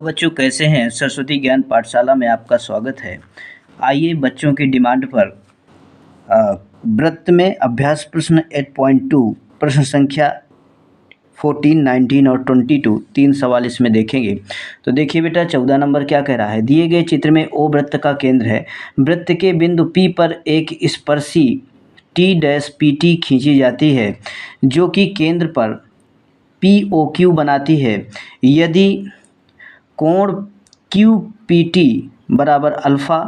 बच्चों कैसे हैं। सरस्वती ज्ञान पाठशाला में आपका स्वागत है। आइए बच्चों की डिमांड पर वृत्त में अभ्यास प्रश्न 8.2 प्रश्न संख्या 14, 19 और 22 तीन सवाल इसमें देखेंगे। तो देखिए बेटा 14 नंबर क्या कह रहा है। दिए गए चित्र में ओ वृत्त का केंद्र है। वृत्त के बिंदु P पर एक स्पर्शी T-PT खींची जाती है जो कि केंद्र पर POQ बनाती है। यदि कोण QPT बराबर अल्फ़ा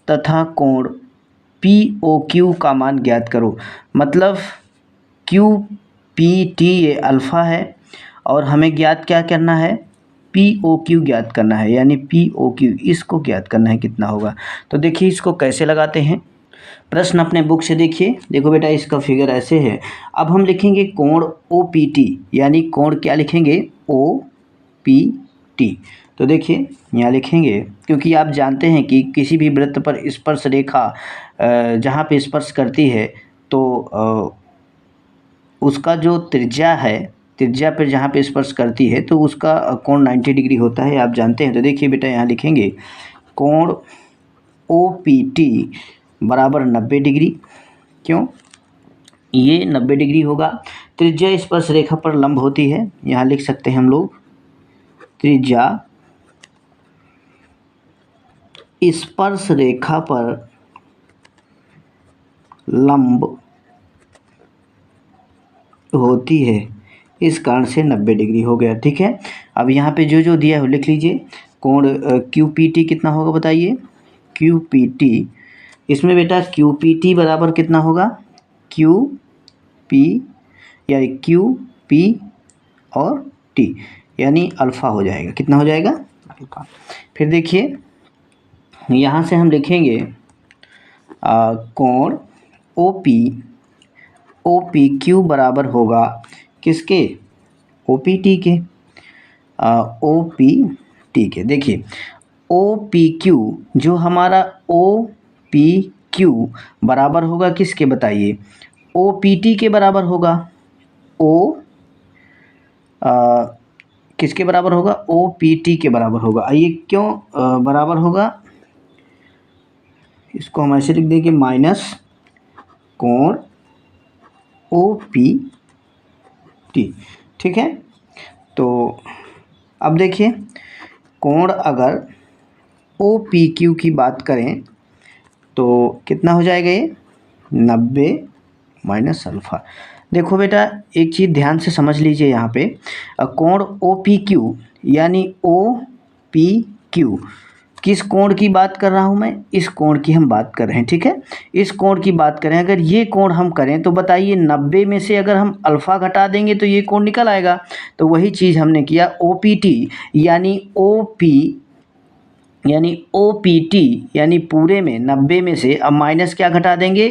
तथा कोण POQ का मान ज्ञात करो। मतलब QPT ये अल्फ़ा है और हमें ज्ञात क्या करना है, POQ ज्ञात करना है, यानी POQ इसको ज्ञात करना है कितना होगा। तो देखिए इसको कैसे लगाते हैं। प्रश्न अपने बुक से देखिए। देखो बेटा इसका फिगर ऐसे है। अब हम लिखेंगे कोण OPT, यानी कोण क्या लिखेंगे, OPT। तो देखिए यहाँ लिखेंगे, क्योंकि आप जानते हैं कि किसी भी वृत्त पर स्पर्श रेखा जहाँ पे स्पर्श करती है तो उसका जो त्रिज्या है, त्रिज्या पर जहाँ पे स्पर्श करती है तो उसका कोण 90 डिग्री होता है, आप जानते हैं। तो देखिए बेटा यहाँ लिखेंगे कोण OPT बराबर 90 डिग्री। क्यों, ये 90 डिग्री होगा। त्रिज्या स्पर्श रेखा पर लंब होती है, यहाँ लिख सकते हैं हम लोग त्रिज्या स्पर्श रेखा पर लंब होती है, इस कारण से 90 डिग्री हो गया। ठीक है, अब यहाँ पे जो जो दिया है वो लिख लीजिए। कोण QPT कितना होगा बताइए। QPT इसमें बेटा QPT बराबर कितना होगा, QP यानी QP और T यानी अल्फ़ा हो जाएगा। कितना हो जाएगा, अल्फ़ा। फिर देखिए यहाँ से हम लिखेंगे कोण OPQ बराबर होगा किसके, OPT के। OPT के देखिए OPQ जो हमारा OPQ बराबर होगा किसके बताइए, OPT के बराबर होगा। किसके बराबर होगा, OPT के बराबर होगा। आइए क्यों बराबर होगा, इसको हम ऐसे लिख देंगे माइनस कोण OPT। ठीक है, तो अब देखिए कोण अगर OPQ की बात करें तो कितना हो जाएगा, ये 90 माइनस अल्फ़ा। देखो बेटा एक चीज़ ध्यान से समझ लीजिए, यहाँ पे कोण OPQ यानी OPQ किस कोण की बात कर रहा हूँ मैं, इस कोण की हम बात कर रहे हैं। ठीक है, इस कोण की बात करें, अगर ये कोण हम करें तो बताइए 90 में से अगर हम अल्फ़ा घटा देंगे तो ये कोण निकल आएगा। तो वही चीज़ हमने किया, OPT यानी OPT यानी पूरे में 90 में से अब माइनस क्या घटा देंगे,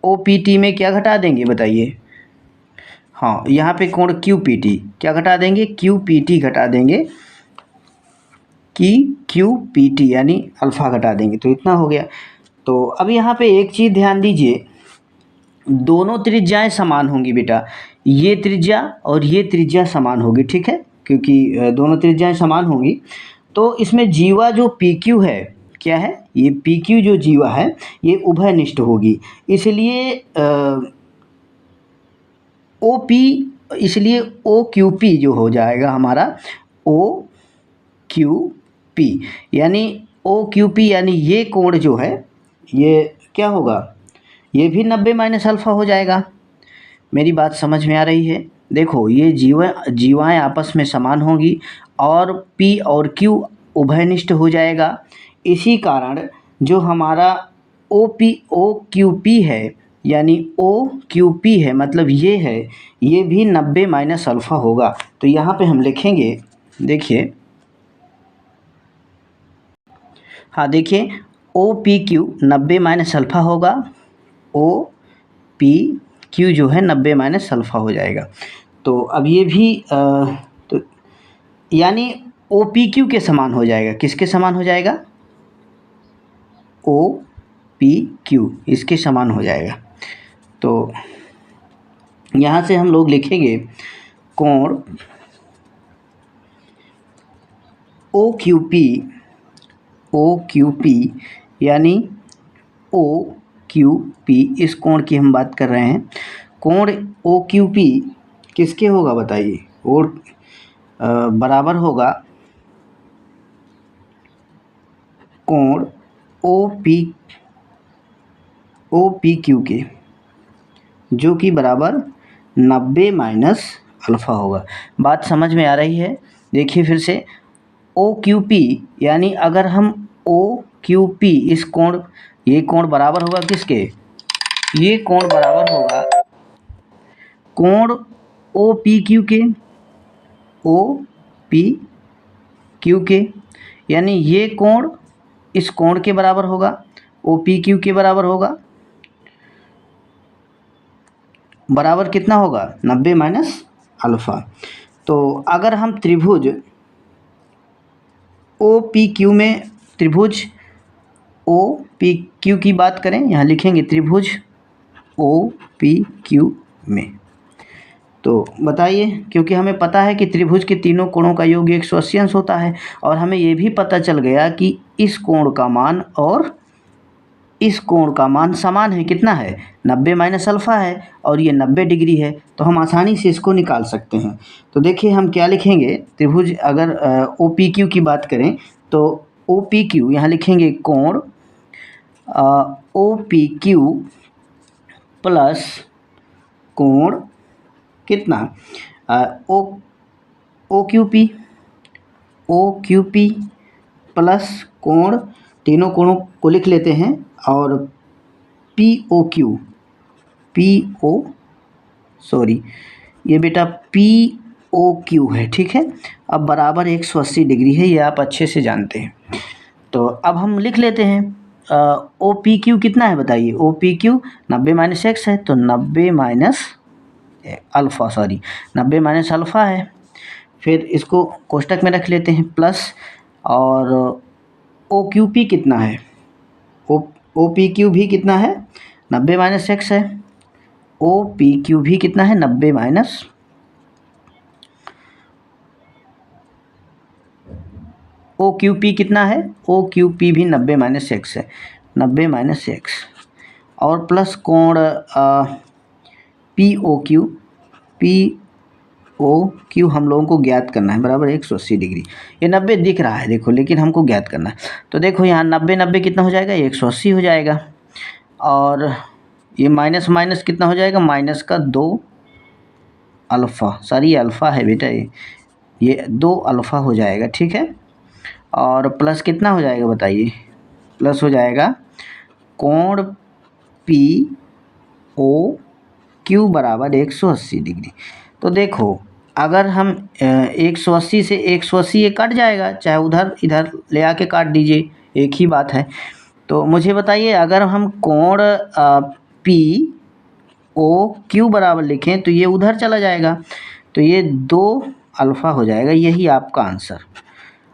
OPT में क्या घटा देंगे बताइए। हाँ, यहाँ पे कोण QPT क्या घटा देंगे, QPT घटा देंगे कि QPT यानी अल्फ़ा घटा देंगे, तो इतना हो गया। तो अब यहाँ पे एक चीज़ ध्यान दीजिए, दोनों त्रिज्याएं समान होंगी बेटा, ये त्रिज्या और ये त्रिज्या समान होगी। ठीक है, क्योंकि दोनों त्रिज्याएं समान होंगी तो इसमें जीवा जो PQ है, क्या है ये PQ जो जीवा है ये उभयनिष्ठ होगी, इसलिए इसलिए OQP जो हो जाएगा हमारा OQP यानी OQP यानी ये कोण जो है ये क्या होगा, ये भी 90 माइनस अल्फ़ा हो जाएगा। मेरी बात समझ में आ रही है। देखो ये जीवाएं आपस में समान होंगी और P और Q उभयनिष्ठ हो जाएगा, इसी कारण जो हमारा OQP है यानी OQP है, मतलब ये है, ये भी 90 माइनस अल्फ़ा होगा। तो यहाँ पे हम लिखेंगे, देखिए हाँ देखिए OPQ 90 माइनस अल्फ़ा होगा, OPQ जो है 90 माइनस अल्फ़ा हो जाएगा। तो अब ये भी तो यानी OPQ के समान हो जाएगा, किसके समान हो जाएगा, OPQ इसके समान हो जाएगा। तो यहाँ से हम लोग लिखेंगे कोण ओ क्यू पी यानी ओ क्यू पी, इस कोण की हम बात कर रहे हैं। कोण ओ क्यू पी किसके होगा बताइए? और बराबर होगा कोण ओ पी क्यू के, जो कि बराबर 90 माइनस अल्फ़ा होगा। बात समझ में आ रही है? देखिए फिर से, ओ क्यू पी यानी अगर हम ओ क्यू पी इस कोण, ये कोण बराबर होगा किसके? ये कोण बराबर होगा कोण ओ पी क्यू के, ओ पी क्यू के, यानी ये कोण इस कोण के बराबर होगा, ओ पी क्यू के बराबर होगा। बराबर कितना होगा? 90 माइनस अल्फ़ा। तो अगर हम त्रिभुज ओ पी क्यू में, त्रिभुज ओ पी क्यू की बात करें, यहाँ लिखेंगे त्रिभुज ओ पी क्यू में, तो बताइए, क्योंकि हमें पता है कि त्रिभुज के तीनों कोणों का योग 180 अंश होता है, और हमें ये भी पता चल गया कि इस कोण का मान और इस कोण का मान समान है। कितना है? 90 माइनस अल्फ़ा है, और ये 90 डिग्री है, तो हम आसानी से इसको निकाल सकते हैं। तो देखिए हम क्या लिखेंगे, त्रिभुज अगर ओ पी क्यू की बात करें तो ओ पी क्यू यहाँ लिखेंगे कोण ओ पी क्यू प्लस कोण कितना? ओ क्यू पी प्लस कोण, तीनों कोणों को लिख लेते हैं, और ये बेटा पी ओ क्यू है, ठीक है। अब बराबर 180 डिग्री है, ये आप अच्छे से जानते हैं। तो अब हम लिख लेते हैं ओ पी क्यू कितना है बताइए? O P Q 90 minus x है, तो 90 माइनस अल्फ़ा है। फिर इसको कोष्टक में रख लेते हैं प्लस, और ओ क्यू पी कितना है? ओ पी क्यू भी कितना है? 90 माइनस एक्स है। ओ पी क्यू भी कितना है? 90 माइनस ओ क्यू पी कितना है? ओ क्यू पी भी 90 माइनस एक्स है, 90 माइनस एक्स, और प्लस कोण पी ओ क्यू हम लोगों को ज्ञात करना है, बराबर 180 डिग्री। ये 90 दिख रहा है देखो, लेकिन हमको ज्ञात करना है। तो देखो यहाँ 90 कितना हो जाएगा? 180 हो जाएगा, और ये माइनस माइनस कितना हो जाएगा? माइनस का 2 अल्फ़ा, सॉरी अल्फ़ा है बेटा, ये 2 अल्फ़ा हो जाएगा, ठीक है। और प्लस कितना हो जाएगा बताइए? प्लस हो जाएगा कोण पी ओ क्यू बराबर 180 डिग्री। तो देखो अगर हम 180 से 180 ये कट जाएगा, चाहे उधर इधर ले आके काट दीजिए, एक ही बात है। तो मुझे बताइए, अगर हम कोण पी ओ क्यू बराबर लिखें तो ये उधर चला जाएगा, तो ये 2 अल्फ़ा हो जाएगा। यही आपका आंसर।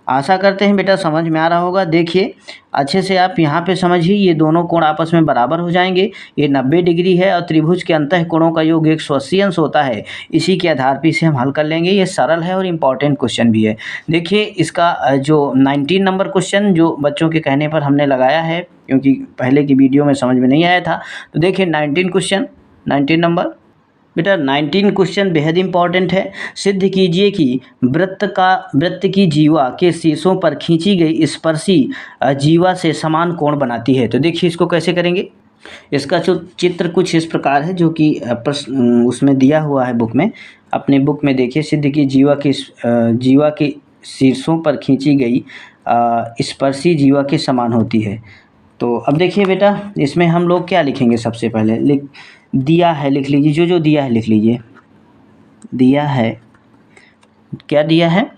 आशा करते हैं बेटा समझ में आ रहा होगा। देखिए अच्छे से आप यहाँ पे समझिए, ये दोनों कोण आपस में बराबर हो जाएंगे। ये 90 डिग्री है, और त्रिभुज के अंतः कोणों का योग 180 अंश होता है। इसी के आधार पर इसे हम हल कर लेंगे। ये सरल है और इम्पॉर्टेंट क्वेश्चन भी है। देखिए इसका जो 19 नंबर क्वेश्चन जो बच्चों के कहने पर हमने लगाया है, क्योंकि पहले की वीडियो में समझ में नहीं आया था, तो देखिए 19 नंबर बेटा 19 क्वेश्चन बेहद इंपॉर्टेंट है। सिद्ध कीजिए कि वृत्त की जीवा के शीर्षों पर खींची गई स्पर्शी जीवा से समान कोण बनाती है। तो देखिए इसको कैसे करेंगे। इसका जो चित्र कुछ इस प्रकार है, जो कि उसमें दिया हुआ है बुक में। अपने बुक में देखिए, सिद्ध की जीवा के शीर्षों पर खींची गई स्पर्शी जीवा के समान होती है। तो अब देखिए बेटा, इसमें हम लोग क्या लिखेंगे? सबसे पहले दिया है लिख लीजिए, जो दिया है लिख लीजिए। दिया है, क्या दिया है?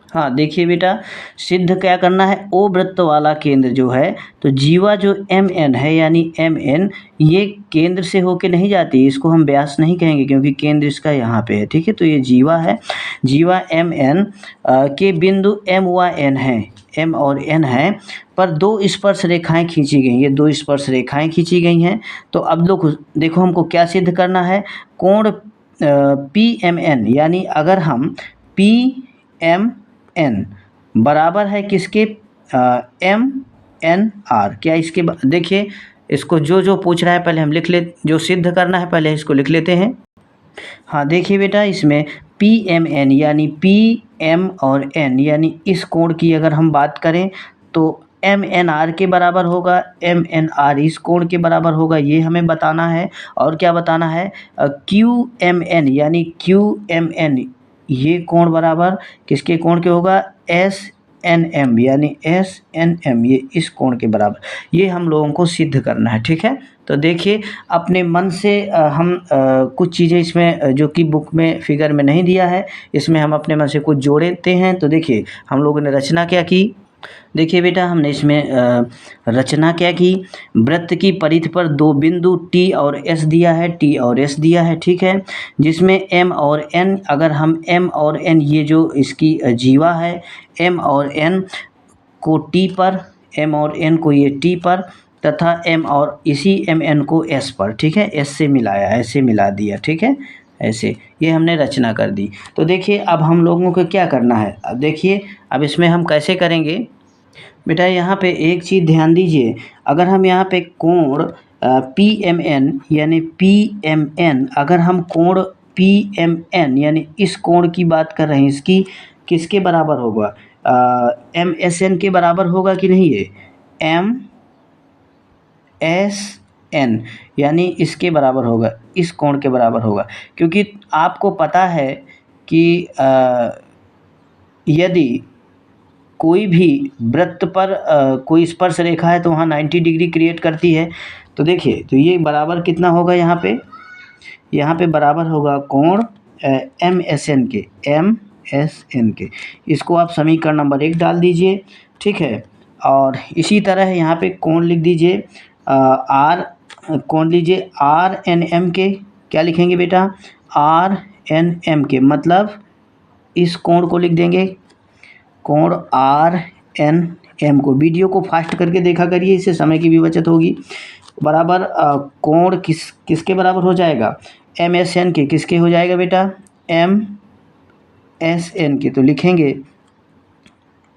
हाँ देखिए बेटा, सिद्ध क्या करना है? ओ वृत्त वाला केंद्र जो है, तो जीवा जो एम एन है, यानी एम एन ये केंद्र से होके नहीं जाती, इसको हम व्यास नहीं कहेंगे क्योंकि केंद्र इसका यहाँ पे है, ठीक है। तो ये जीवा है, जीवा एम एन के बिंदु एम व एन है, एम और एन है, पर 2 स्पर्श रेखाएं खींची गई। ये 2 स्पर्श रेखाएं खींची गई हैं। तो अब लोग देखो हमको क्या सिद्ध करना है? कोण पी एम एन, यानी अगर हम पी एम एन बराबर है किसके, एम एन आर। क्या इसके देखिए, इसको जो जो पूछ रहा है पहले हम लिख ले, जो सिद्ध करना है पहले इसको लिख लेते हैं। हाँ देखिए बेटा, इसमें पी एम एन यानी पी एम और एन यानी इस कोण की अगर हम बात करें तो एम एन आर के बराबर होगा, एम एन आर इस कोण के बराबर होगा, ये हमें बताना है। और क्या बताना है, क्यू एम एन यानी क्यू एम एन ये कोण बराबर किसके कोण के होगा, एस एन एम यानी एस एन एम ये इस कोण के बराबर। ये हम लोगों को सिद्ध करना है, ठीक है। तो देखिए अपने मन से हम कुछ चीज़ें इसमें जो कि बुक में फिगर में नहीं दिया है, इसमें हम अपने मन से कुछ जोड़ते हैं। तो देखिए हम लोगों ने रचना क्या की, देखिए बेटा हमने इसमें रचना क्या की, वृत्त की परिधि पर दो बिंदु टी और एस दिया है, टी और एस दिया है, ठीक है। जिसमें एम और एन, अगर हम एम और एन ये जो इसकी जीवा है, एम और एन को टी पर, एम और एन को ये टी पर तथा एम और इसी एम एन को एस पर, ठीक है, एस से मिलाया, ऐसे मिला दिया, ठीक है, ऐसे ये हमने रचना कर दी। तो देखिए अब हम लोगों को क्या करना है, अब देखिए अब इसमें हम कैसे करेंगे बेटा, यहाँ पे एक चीज़ ध्यान दीजिए, अगर हम यहाँ पे कोण पी एम एन यानी पी एम एन, अगर हम कोण पी एम एन यानी इस कोण की बात कर रहे हैं, इसकी किसके बराबर होगा, एम एस एन के बराबर होगा कि नहीं, ये एम एस एन यानी इसके बराबर होगा, इस कोण के बराबर होगा। क्योंकि आपको पता है कि यदि कोई भी वृत्त पर कोई स्पर्श रेखा है तो वहाँ 90 डिग्री क्रिएट करती है। तो देखिए तो ये बराबर कितना होगा, यहाँ पे बराबर होगा कोण एम एस एन के, एम एस एन के। इसको आप समीकरण नंबर 1 डाल दीजिए, ठीक है। और इसी तरह यहाँ पे कोण लिख दीजिए, आर कोण लीजिए आर एन एम के, क्या लिखेंगे बेटा, आर एन एम के, मतलब इस कोण को लिख देंगे कोण आर एन एम को। वीडियो को फास्ट करके देखा करिए, इससे समय की भी बचत होगी। बराबर कोण किसके बराबर हो जाएगा, एम एस एन के, किसके हो जाएगा बेटा, एम एस एन के। तो लिखेंगे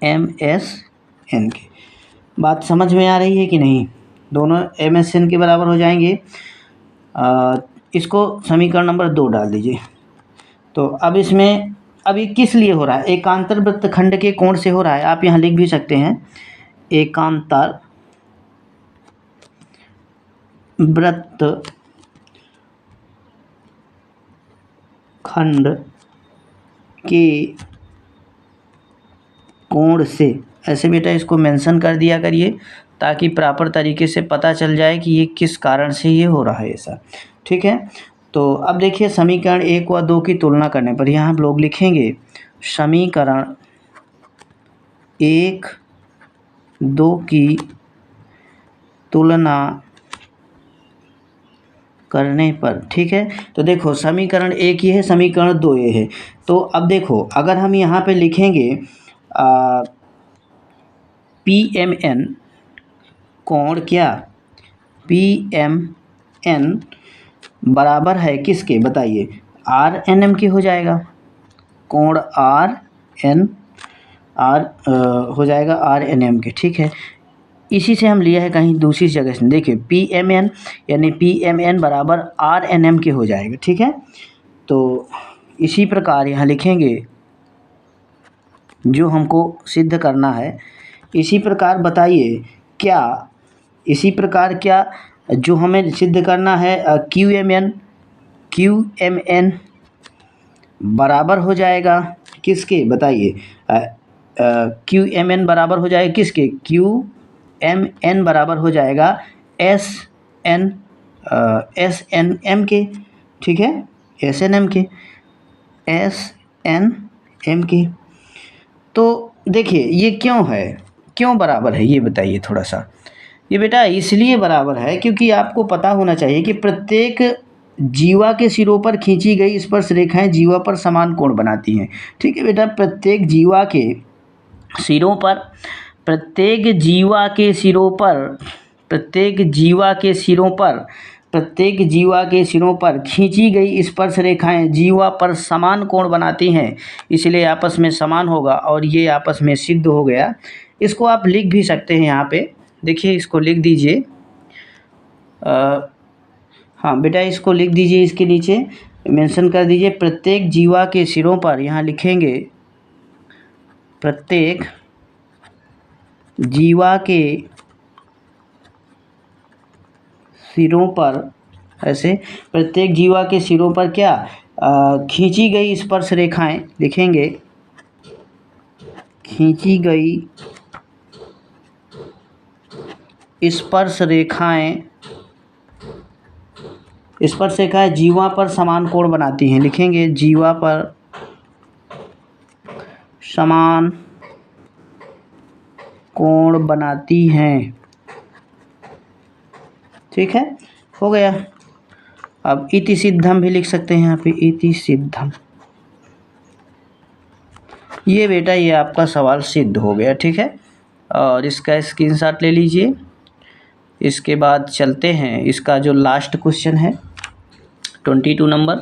एम एस एन के। बात समझ में आ रही है कि नहीं, दोनों एम एस एन के बराबर हो जाएंगे। इसको समीकरण नंबर 2 डाल दीजिए। तो अब इसमें अभी किस लिए हो रहा है, एकांतर वृत्तखंड के कोण से हो रहा है, आप यहाँ लिख भी सकते हैं, एकांतर वृत्तखंड के कोण से, ऐसे बेटा इसको मेंशन कर दिया करिए ताकि प्रॉपर तरीके से पता चल जाए कि ये किस कारण से ये हो रहा है ऐसा, ठीक है। तो अब देखिए समीकरण 1 व 2 की तुलना करने पर यहाँ हम लोग लिखेंगे समीकरण 1 2 की तुलना करने पर, ठीक है। तो देखो समीकरण 1 ये है, समीकरण 2 ये है। तो अब देखो अगर हम यहाँ पे लिखेंगे पी एम एन कोण, क्या पी एम एन बराबर है किसके बताइए, आर एन एम के हो जाएगा, कोण आर एन आर हो जाएगा आर एन एम के, ठीक है। इसी से हम लिया है कहीं दूसरी जगह से, देखिए पी एम एन यानी पी एम एन बराबर आर एन एम के हो जाएगा, ठीक है। तो इसी प्रकार यहाँ लिखेंगे जो हमको सिद्ध करना है, इसी प्रकार बताइए क्या, इसी प्रकार क्या जो हमें सिद्ध करना है, क्यू एम एन बराबर हो जाएगा किसके बताइए, क्यू एम एन बराबर हो जाएगा किसके, क्यू एम एन बराबर हो जाएगा एस एन एम के, ठीक है, एस एन एम के। तो देखिए ये क्यों है, क्यों बराबर है ये बताइए थोड़ा सा। ये बेटा इसलिए बराबर है क्योंकि आपको पता होना चाहिए कि प्रत्येक जीवा के सिरों पर खींची गई स्पर्श रेखाएं जीवा पर समान कोण बनाती हैं, ठीक है बेटा। प्रत्येक जीवा के सिरों पर, प्रत्येक जीवा के सिरों पर प्रत्येक जीवा के सिरों पर खींची गई स्पर्श रेखाएं जीवा पर समान कोण बनाती हैं, इसलिए आपस में समान होगा और ये आपस में सिद्ध हो गया। इसको आप लिख भी सकते हैं यहाँ पे, देखिए इसको लिख दीजिए। हाँ बेटा, इसको लिख दीजिए, इसके नीचे मेंशन कर दीजिए प्रत्येक जीवा के सिरों पर, यहाँ लिखेंगे प्रत्येक जीवा के सिरों पर, ऐसे प्रत्येक जीवा के सिरों पर क्या खींची गई स्पर्श रेखाएं, लिखेंगे खींची गई स्पर्श रेखाएं जीवा पर समान कोण बनाती हैं, लिखेंगे जीवा पर समान कोण बनाती हैं। ठीक है, हो गया। अब इति सिद्धम भी लिख सकते हैं यहाँ पे, इति सिद्धम। ये बेटा ये आपका सवाल सिद्ध हो गया। ठीक है, और इसका स्क्रीनशॉट ले लीजिए। इसके बाद चलते हैं, इसका जो लास्ट क्वेश्चन है 22 नंबर।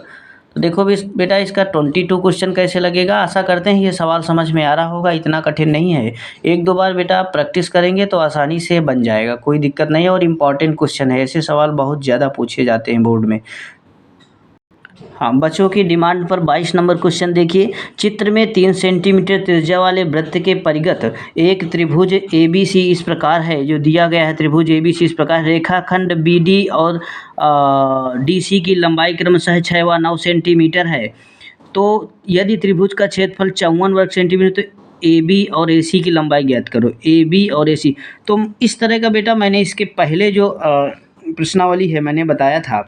तो देखो बेटा इसका 22 क्वेश्चन कैसे लगेगा। आशा करते हैं ये सवाल समझ में आ रहा होगा, इतना कठिन नहीं है। एक दो बार बेटा आप प्रैक्टिस करेंगे तो आसानी से बन जाएगा, कोई दिक्कत नहीं है। और इम्पॉर्टेंट क्वेश्चन है, ऐसे सवाल बहुत ज़्यादा पूछे जाते हैं बोर्ड में। हाँ, बच्चों की डिमांड पर 22 नंबर क्वेश्चन देखिए। चित्र में 3 सेंटीमीटर त्रिज्या वाले वृत्त के परिगत एक त्रिभुज ABC इस प्रकार है, जो दिया गया है त्रिभुज ABC इस प्रकार। रेखाखंड BD और DC की लंबाई क्रमशः 6 व 9 सेंटीमीटर है। तो यदि त्रिभुज का क्षेत्रफल 54 वर्ग सेंटीमीटर, तो AB और AC की लंबाई ज्ञात करो। AB और AC, तो इस तरह का बेटा मैंने इसके पहले जो प्रश्नावली है मैंने बताया था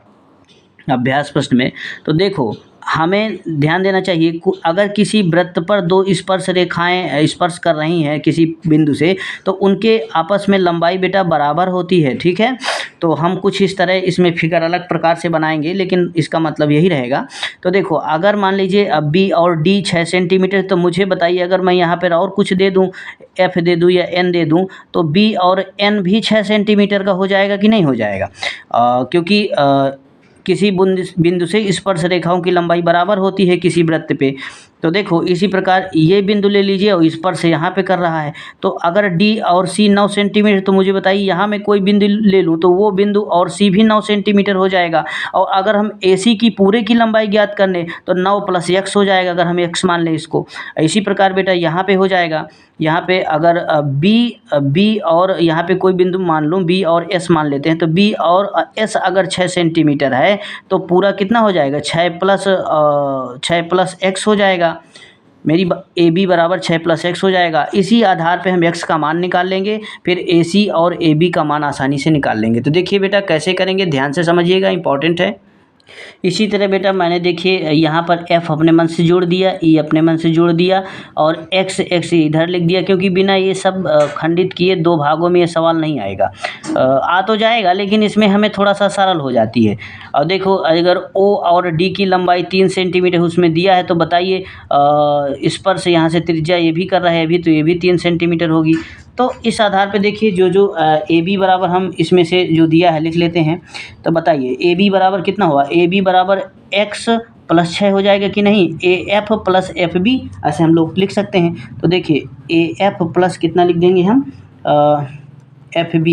अभ्यास प्रश्न में। तो देखो हमें ध्यान देना चाहिए, अगर किसी वृत्त पर 2 स्पर्श रेखाएं स्पर्श कर रही हैं किसी बिंदु से, तो उनके आपस में लंबाई बेटा बराबर होती है। ठीक है, तो हम कुछ इस तरह इसमें फिगर अलग प्रकार से बनाएंगे, लेकिन इसका मतलब यही रहेगा। तो देखो अगर मान लीजिए अब B और D 6 सेंटीमीटर, तो मुझे बताइए अगर मैं यहाँ पर और कुछ दे दूँ, F दे दूँ या N दे दूँ, तो B और N भी 6 सेंटीमीटर का हो जाएगा कि नहीं हो जाएगा? क्योंकि किसी बिंदु से स्पर्श रेखाओं की लंबाई बराबर होती है किसी वृत्त पे। तो देखो इसी प्रकार ये बिंदु ले लीजिए और स्पर्श यहाँ पे कर रहा है, तो अगर D और C 9 सेंटीमीटर, तो मुझे बताइए यहाँ मैं कोई बिंदु ले लूँ तो वो बिंदु और C भी 9 सेंटीमीटर हो जाएगा। और अगर हम AC की पूरे की लंबाई ज्ञात करने, तो 9 + x हो जाएगा, अगर हम x मान लें इसको। इसी प्रकार बेटा यहाँ पे हो जाएगा। यहाँ पे अगर B और यहाँ पे कोई बिंदु मान लूँ B और S मान लेते हैं, तो B और S अगर 6 सेंटीमीटर है तो पूरा कितना हो जाएगा, 6 + x हो जाएगा। मेरी AB बराबर 6 + x हो जाएगा। इसी आधार पे हम x का मान निकाल लेंगे, फिर AC और AB का मान आसानी से निकाल लेंगे। तो देखिए बेटा कैसे करेंगे, ध्यान से समझिएगा, इंपॉर्टेंट है। इसी तरह बेटा मैंने देखिए यहाँ पर F अपने मन से जोड़ दिया, E अपने मन से जोड़ दिया और x इधर लिख दिया, क्योंकि बिना ये सब खंडित किए 2 भागों में ये सवाल नहीं आएगा। आ तो जाएगा लेकिन इसमें हमें थोड़ा सा सरल हो जाती है। और देखो अगर O और D की लंबाई 3 सेंटीमीटर उसमें दिया है, तो बताइए स्पर्श यहाँ से त्रिज्या ये भी कर रहा है अभी, तो ये भी 3 सेंटीमीटर होगी। तो इस आधार पे देखिए जो AB बराबर हम इसमें से जो दिया है लिख लेते हैं। तो बताइए AB बराबर कितना हुआ, AB बराबर x + 6 हो जाएगा कि नहीं, AF + FB ऐसे हम लोग लिख सकते हैं। तो देखिए AF प्लस कितना लिख देंगे हम FB,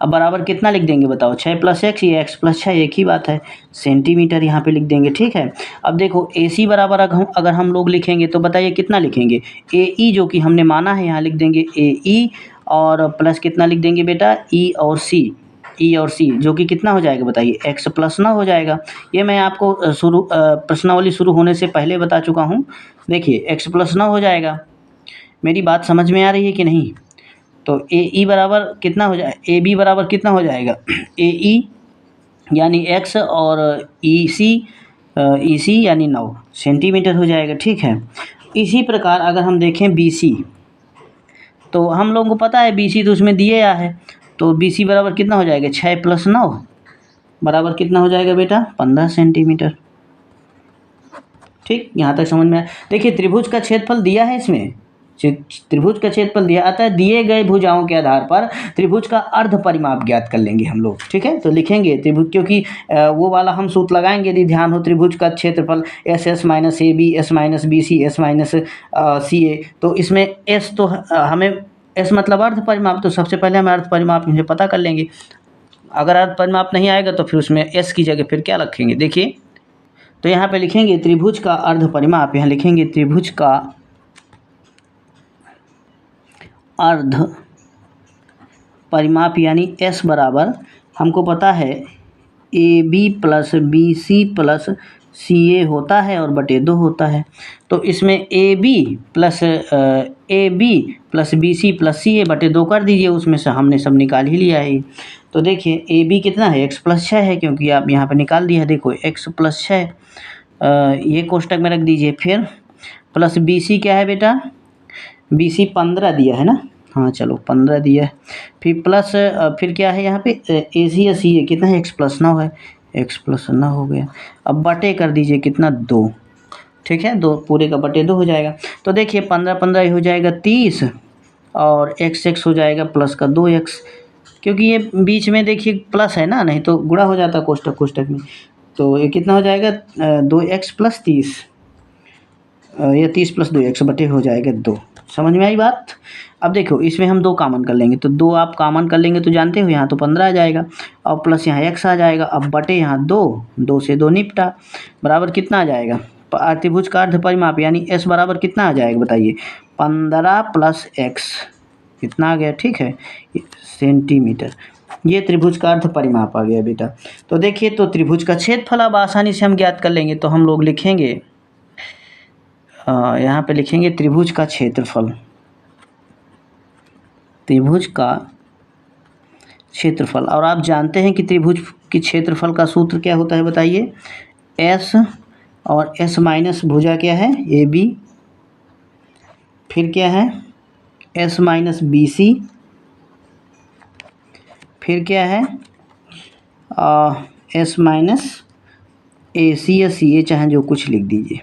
अब बराबर कितना लिख देंगे बताओ, 6 + x, ये x + 6 एक ही बात है, सेंटीमीटर यहाँ पे लिख देंगे। ठीक है, अब देखो AC बराबर अगर हम लोग लिखेंगे तो बताइए कितना लिखेंगे, AE जो कि हमने माना है यहाँ लिख देंगे AE, और प्लस कितना लिख देंगे बेटा E और C जो कि कितना हो जाएगा बताइए, x + 9 हो जाएगा। ये मैं आपको प्रश्नावली शुरू होने से पहले बता चुका हूँ। देखिए x + 9 हो जाएगा। मेरी बात समझ में आ रही है कि नहीं? तो AE बराबर कितना हो जाए, AB बराबर कितना हो जाएगा AE यानी x और EC यानी 9 सेंटीमीटर हो जाएगा। ठीक है, इसी प्रकार अगर हम देखें BC, तो हम लोगों को पता है BC तो उसमें दिया है, तो BC बराबर कितना हो जाएगा, 6 + 9 बराबर कितना हो जाएगा बेटा 15 सेंटीमीटर। ठीक, यहाँ तक समझ में आया। देखिए त्रिभुज का क्षेत्रफल दिया है इसमें त्रिभुज का क्षेत्रफल दिया, अतः दिए गए भुजाओं के आधार पर त्रिभुज का अर्ध परिमाप ज्ञात कर लेंगे हम लोग। ठीक है, तो लिखेंगे त्रिभुज, क्योंकि वो वाला हम सूत्र लगाएंगे यदि ध्यान हो, त्रिभुज का क्षेत्रफल S S minus A B, S minus B C, S minus C A. तो इसमें एस तो हमें एस मतलब अर्ध परिमाप, तो सबसे पहले हम अर्ध परिमाप मुझे पता कर लेंगे। अगर अर्ध परिमाप नहीं आएगा तो फिर उसमें एस की जगह फिर क्या रखेंगे, देखिए तो यहाँ पे लिखेंगे त्रिभुज का अर्ध परिमाप, यहाँ लिखेंगे त्रिभुज का अर्ध परिमाप यानी एस बराबर, हमको पता है A B plus B C plus C A होता है और बटे 2 होता है। तो इसमें A B plus B C plus C A बटे 2 कर दीजिए, उसमें से हमने सब निकाल ही लिया है। तो देखिए ए बी कितना है, x प्लस 6 है, क्योंकि आप यहाँ पे निकाल दिया है, देखो x प्लस 6 ये कोष्टक में रख दीजिए। फिर प्लस बी सी क्या है बेटा, बी सी 15 दिया है ना, हाँ चलो 15 दिया है। फिर प्लस फिर क्या है यहाँ पे ए सी या सी ए कितना है, x प्लस 9 है, x प्लस 9 हो गया। अब बटे कर दीजिए कितना, 2। ठीक है, 2 पूरे का बटे 2 हो जाएगा। तो देखिए 15 15 हो जाएगा 30 और x हो जाएगा प्लस का 2x, क्योंकि ये बीच में देखिए प्लस है ना, नहीं तो गुणा हो जाता कोष्टक में। तो ये कितना हो जाएगा 2x प्लस 30, या 30 प्लस 2x बटे हो जाएगा 2। समझ में आई बात। अब देखो इसमें हम 2 कॉमन कर लेंगे, तो 2 आप कॉमन कर लेंगे तो जानते हो यहाँ तो 15 आ जाएगा और प्लस यहाँ x आ जाएगा। अब बटे यहाँ 2 से 2 निपटा, बराबर कितना आ जाएगा, त्रिभुज का अर्ध परिमाप यानी s बराबर कितना आ जाएगा बताइए, 15 प्लस x कितना आ गया, ठीक है, सेंटीमीटर। ये त्रिभुज का अर्ध परिमाप आ गया बेटा। तो देखिए तो त्रिभुज का क्षेत्रफल अब आसानी से हम ज्ञात कर लेंगे। तो हम लोग लिखेंगे यहाँ पे लिखेंगे त्रिभुज का क्षेत्रफल, त्रिभुज का क्षेत्रफल। और आप जानते हैं कि त्रिभुज के क्षेत्रफल का सूत्र क्या होता है बताइए, s और s माइनस भुजा क्या है, ए बी, फिर क्या है s माइनस बी सी, फिर क्या है s माइनस ए सी या सी ए, चाहे जो कुछ लिख दीजिए,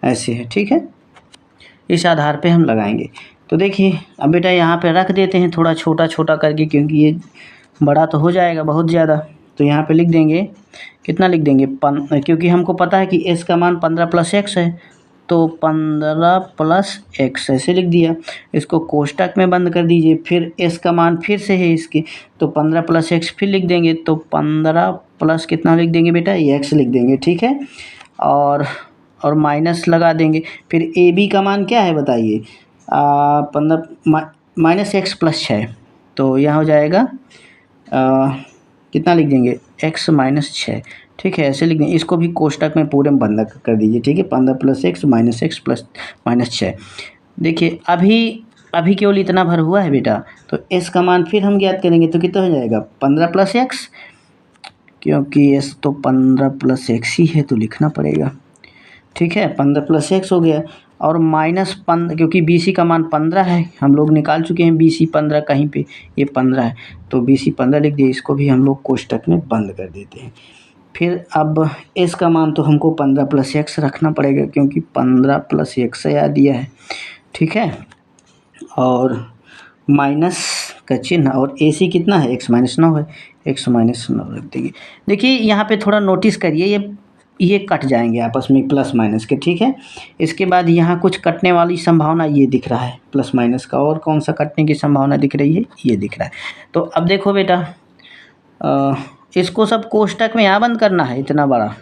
ऐसे है। ठीक है, इस आधार पे हम लगाएंगे। तो देखिए अब बेटा यहाँ पे रख देते हैं थोड़ा छोटा छोटा करके, क्योंकि ये बड़ा तो हो जाएगा बहुत ज़्यादा। तो यहाँ पे लिख देंगे कितना, लिख देंगे क्योंकि हमको पता है कि s का मान 15 प्लस x है, तो 15 प्लस x ऐसे लिख दिया। इसको कोष्टक में बंद कर दीजिए। फिर s का मान फिर से है इसके, तो 15 प्लस x फिर लिख देंगे, तो 15 प्लस कितना लिख देंगे बेटा, ये x लिख देंगे। ठीक है, और माइनस लगा देंगे। फिर ए बी का मान क्या है बताइए, 15 माइनस x प्लस 6, तो यहाँ हो जाएगा कितना लिख देंगे, x माइनस 6। ठीक है, ऐसे लिख देंगे। इसको भी कोष्टक में पूरे में बंद कर दीजिए। ठीक है, 15 plus x minus x plus minus 6। देखिए अभी केवल इतना भर हुआ है बेटा, तो s का मान फिर हम ज्ञात करेंगे, तो कितना हो जाएगा 15 प्लस x, क्योंकि s तो 15 प्लस x ही है तो लिखना पड़ेगा। ठीक है, 15 प्लस x हो गया, और माइनस 15, क्योंकि बी सी का मान 15 है, हम लोग निकाल चुके हैं बी सी 15, कहीं पे ये 15 है, तो बी सी 15 लिख दिए। इसको भी हम लोग कोष्टक में बंद कर देते हैं। फिर अब s का मान तो हमको 15 प्लस x रखना पड़ेगा, क्योंकि 15 प्लस x आ दिया है। ठीक है, और माइनस का चिन्ह, और ए सी कितना है, x माइनस 9 है, x माइनस 9 रख देंगे। देखिए यहाँ पे थोड़ा नोटिस करिए, ये कट जाएंगे आपस में प्लस माइनस के। ठीक है, इसके बाद यहाँ कुछ कटने वाली संभावना ये दिख रहा है प्लस माइनस का, और कौन सा कटने की संभावना दिख रही है, ये दिख रहा है। तो अब देखो बेटा इसको सब कोष्टक में यहाँ बंद करना है, इतना बड़ा,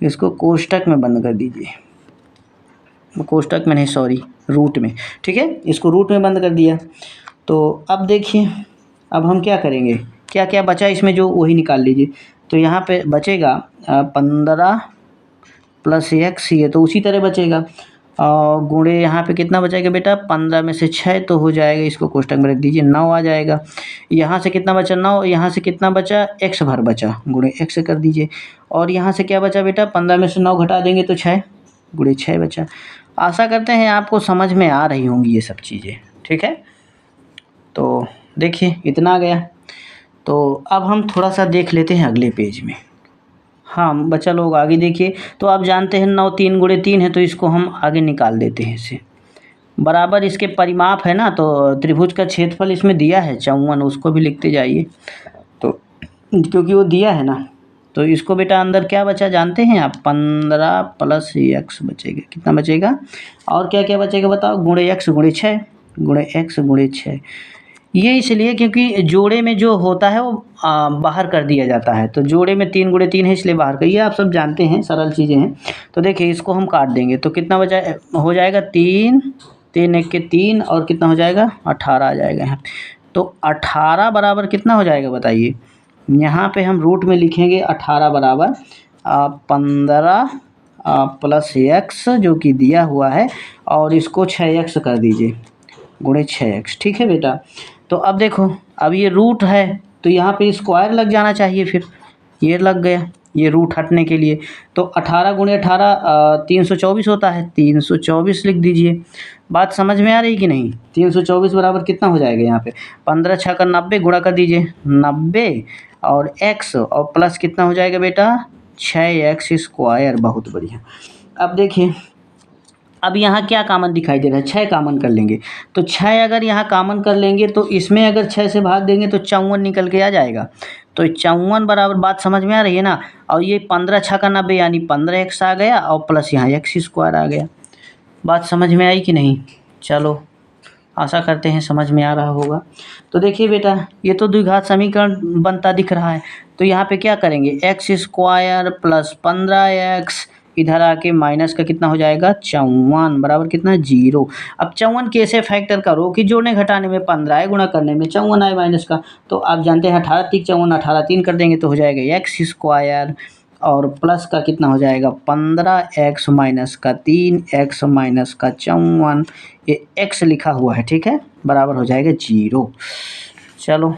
इसको कोष्टक में बंद कर दीजिए, कोष्टक में नहीं सॉरी रूट में। ठीक है, इसको रूट में बंद कर दिया। तो अब देखिए अब हम क्या करेंगे, क्या क्या बचा इसमें जो, वही निकाल लीजिए। तो यहाँ पे बचेगा 15 प्लस x, ये तो उसी तरह बचेगा, और गुणे यहाँ पे कितना बचेगा बेटा, 15 में से 6 तो हो जाएगा, इसको कोष्टक में रख दीजिए, 9 आ जाएगा। यहाँ से कितना बचा 9, यहाँ से कितना बचा, x भर बचा, गुणे x कर दीजिए। और यहाँ से क्या बचा बेटा, 15 में से 9 घटा देंगे तो 6, गुणे 6 बचा। आशा करते हैं आपको समझ में आ रही होंगी ये सब चीज़ें। ठीक है, तो देखिए इतना आ गया। तो अब हम थोड़ा सा देख लेते हैं अगले पेज में। हाँ बच्चा लोग आगे देखिए। तो आप जानते हैं 9 3 गुणे 3 है, तो इसको हम आगे निकाल देते हैं इसे। बराबर इसके परिमाप है ना, तो त्रिभुज का क्षेत्रफल इसमें दिया है 54, उसको भी लिखते जाइए। तो क्योंकि वो दिया है ना, तो इसको बेटा अंदर क्या बचा जानते हैं आप, 15 प्लस x बचेगा। कितना बचेगा और क्या क्या बचेगा बताओ, गुणे x गुणे 6, गुणे x गुणे 6। ये इसलिए क्योंकि जोड़े में जो होता है वो बाहर कर दिया जाता है, तो जोड़े में 3 गुणे 3 है इसलिए बाहर कर, ये आप सब जानते हैं, सरल चीज़ें हैं। तो देखिए इसको हम काट देंगे तो कितना बचा हो जाएगा 3, 3 1 के 3 और कितना हो जाएगा 18 आ जाएगा यहाँ। तो 18 बराबर कितना हो जाएगा बताइए, यहाँ पे हम रूट में लिखेंगे 18 बराबर 15 प्लस x जो कि दिया हुआ है, और इसको 6x कर दीजिए, गुणे 6x। ठीक है बेटा। तो अब देखो, अब ये रूट है तो यहाँ पे स्क्वायर लग जाना चाहिए, फिर ये लग गया, ये रूट हटने के लिए। तो 18 गुणे 18 324 होता है, 324 लिख दीजिए। बात समझ में आ रही कि नहीं। 324 बराबर कितना हो जाएगा यहाँ पे, 15 6 का 90 गुणा कर दीजिए 90 और x और प्लस कितना हो जाएगा बेटा 6x स्क्वायर। बहुत बढ़िया। अब देखिए, अब यहाँ क्या कॉमन दिखाई दे रहा है, 6 कॉमन कर लेंगे। तो 6 अगर यहाँ कॉमन कर लेंगे तो इसमें अगर 6 से भाग देंगे तो 54 निकल के आ जाएगा। तो 54 बराबर, बात समझ में आ रही है ना। और ये 15 6 का 90 यानी 15x आ गया और प्लस यहाँ x स्क्वायर आ गया। बात समझ में आई कि नहीं। चलो, आशा करते हैं समझ में आ रहा होगा। तो देखिए बेटा, ये तो द्विघात समीकरण बनता दिख रहा है। तो यहाँ पे क्या करेंगे, x स्क्वायर प्लस 15x, इधर आके माइनस का कितना हो जाएगा 54 बराबर कितना 0। अब 54 कैसे फैक्टर करो कि जोड़ने घटाने में 15 है, गुणा करने में 54 आए माइनस का। तो आप जानते हैं 18 3 54, 18 3 कर देंगे तो हो जाएगा x स्क्वायर और प्लस का कितना हो जाएगा 15x माइनस का 3x माइनस का 54, ये x लिखा हुआ है, ठीक है, बराबर हो जाएगा 0। चलो,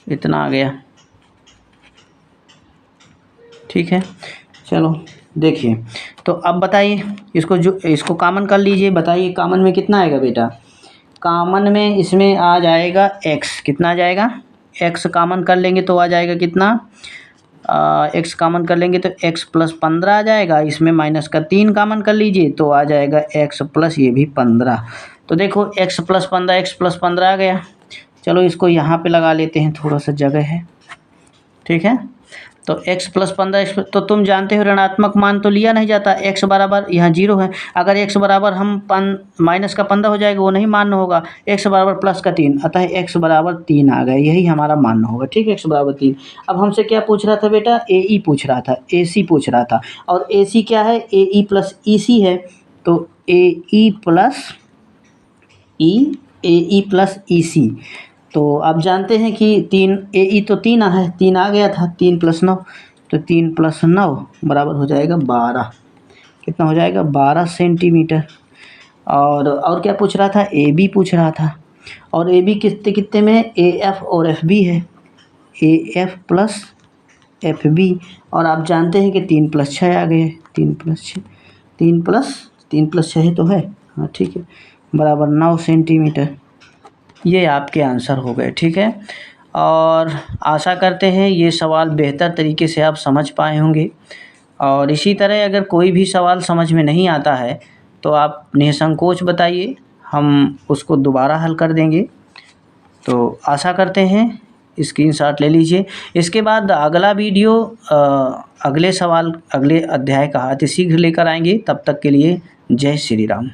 इतना आ गया, ठीक है। चलो देखिए, तो अब बताइए इसको कॉमन कर लीजिए। बताइए कॉमन में कितना आएगा बेटा, कॉमन में इसमें आ जाएगा x, कितना आ जाएगा x कॉमन कर लेंगे तो आ जाएगा कितना, x कॉमन कर लेंगे तो x प्लस 15 आ जाएगा। इसमें माइनस का 3 कॉमन कर लीजिए तो आ जाएगा x प्लस ये भी 15। तो देखो x प्लस 15 आ गया। चलो इसको यहाँ पे लगा लेते हैं, थोड़ा सा जगह है, ठीक है। तो x प्लस 15, तो तुम जानते हो ऋणात्मक मान तो लिया नहीं जाता, x बराबर यहाँ 0 है। अगर x बराबर हम माइनस का 15 हो जाएगा, वो नहीं मान्य होगा। x बराबर प्लस का 3, अतः x बराबर 3 आ गया, यही हमारा मान्य होगा, ठीक है, x बराबर 3। अब हमसे क्या पूछ रहा था बेटा, AE पूछ रहा था, AC पूछ रहा था। और AC क्या है, AE प्लस EC है। तो AE प्लस EC। तो आप जानते हैं कि 3 AE तो 3 है, 3 आ गया था, 3 + 9, तो 3 + 9 बराबर हो जाएगा 12। कितना हो जाएगा 12 सेंटीमीटर। और क्या पूछ रहा था, AB पूछ रहा था। और AB कितने कितने में है, AF और FB है, AF प्लस FB। और आप जानते हैं कि 3 + 6 आ गए, 3 + 6, 3 + 6 तो है, हाँ ठीक है, बराबर 9 सेंटीमीटर। ये आपके आंसर हो गए, ठीक है। और आशा करते हैं ये सवाल बेहतर तरीके से आप समझ पाए होंगे। और इसी तरह अगर कोई भी सवाल समझ में नहीं आता है तो आप निसंकोच बताइए, हम उसको दोबारा हल कर देंगे। तो आशा करते हैं, स्क्रीनशॉट ले लीजिए। इसके बाद अगला वीडियो अगले सवाल अगले अध्याय का अतिशीघ्र लेकर आएंगे। तब तक के लिए जय श्री राम।